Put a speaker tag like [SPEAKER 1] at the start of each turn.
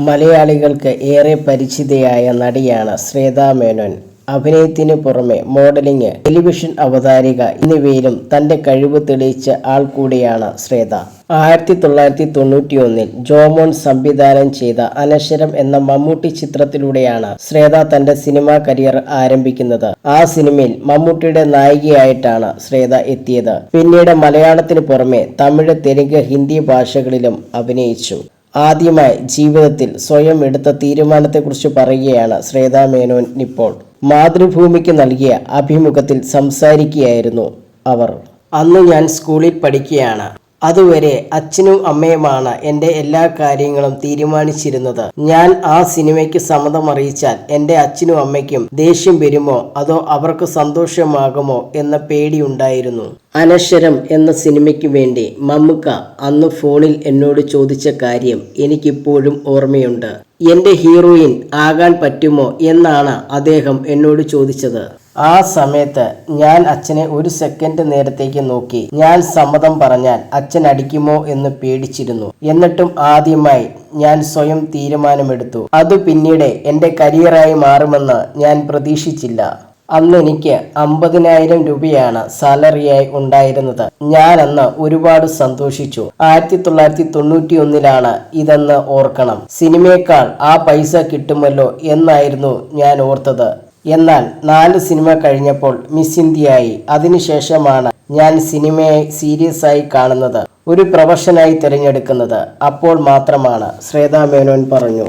[SPEAKER 1] മലയാളികൾക്ക് ഏറെ പരിചിതയായ നടിയാണ് ശ്വേതാ മേനോൻ. അഭിനയത്തിന് പുറമെ മോഡലിംഗ്, ടെലിവിഷൻ അവതാരിക എന്നിവയിലും തന്റെ കഴിവ് തെളിയിച്ച ആൾ കൂടിയാണ് ശ്വേത. 1991 ജോമോൻ സംവിധാനം ചെയ്ത അനശ്വരം എന്ന മമ്മൂട്ടി ചിത്രത്തിലൂടെയാണ് ശ്വേത തന്റെ സിനിമാ കരിയർ ആരംഭിക്കുന്നത്. ആ സിനിമയിൽ മമ്മൂട്ടിയുടെ നായികയായിട്ടാണ് ശ്വേത എത്തിയത്. പിന്നീട് മലയാളത്തിന് പുറമെ തമിഴ്, തെലുങ്ക്, ഹിന്ദി ഭാഷകളിലും അഭിനയിച്ചു. ആദ്യമായി ജീവിതത്തിൽ സ്വയം എടുത്ത തീരുമാനത്തെക്കുറിച്ച് പറയുകയാണ് ശ്വേതാ മേനോൻ ഇപ്പോൾ. മാതൃഭൂമിക്ക് നൽകിയ അഭിമുഖത്തിൽ സംസാരിക്കുകയായിരുന്നു അവർ. അന്ന് ഞാൻ സ്കൂളിൽ പഠിക്കുകയാണ്. അതുവരെ അച്ഛനും അമ്മയുമാണ് എൻ്റെ എല്ലാ കാര്യങ്ങളും തീരുമാനിച്ചിരുന്നത്. ഞാൻ ആ സിനിമയ്ക്ക് സമ്മതം അറിയിച്ചാൽ എൻ്റെ അച്ഛനും അമ്മയ്ക്കും ദേഷ്യം വരുമോ അതോ അവർക്ക് സന്തോഷമാകുമോ എന്ന പേടിയുണ്ടായിരുന്നു. അനശ്വരം എന്ന സിനിമയ്ക്ക് വേണ്ടി മമ്മൂക്ക അന്ന് ഫോണിൽ എന്നോട് ചോദിച്ച കാര്യം എനിക്കിപ്പോഴും ഓർമ്മയുണ്ട്. എൻ്റെ ഹീറോയിൻ ആകാൻ പറ്റുമോ എന്നാണ് അദ്ദേഹം എന്നോട് ചോദിച്ചത്. ആ സമയത്ത് ഞാൻ അച്ഛനെ ഒരു സെക്കൻഡ് നേരത്തേക്ക് നോക്കി. ഞാൻ സമ്മതം പറഞ്ഞാൽ അച്ഛൻ അടിക്കുമോ എന്ന് പേടിച്ചിരുന്നു. എന്നിട്ടും ആദ്യമായി ഞാൻ സ്വയം തീരുമാനമെടുത്തു. അത് പിന്നീട് എൻ്റെ കരിയറായി മാറുമെന്ന് ഞാൻ പ്രതീക്ഷിച്ചില്ല. അന്ന് എനിക്ക് 50,000 രൂപയാണ് സാലറിയായി ഉണ്ടായിരുന്നത്. ഞാൻ അന്ന് ഒരുപാട് സന്തോഷിച്ചു. 1991 ഇതെന്ന് ഓർക്കണം. സിനിമയേക്കാൾ ആ പൈസ കിട്ടുമല്ലോ എന്നായിരുന്നു ഞാൻ ഓർത്തത്. എന്നാൽ 4 സിനിമ കഴിഞ്ഞപ്പോൾ മിസ് ഇന്ത്യയായി. അതിനുശേഷമാണ് ഞാൻ സിനിമയെ സീരിയസ് ആയി കാണുന്നത്, ഒരു പ്രൊഫഷനായി തിരഞ്ഞെടുക്കുന്നത്. അപ്പോൾ മാത്രമാണ് ശ്വേതാ മേനോൻ പറഞ്ഞു.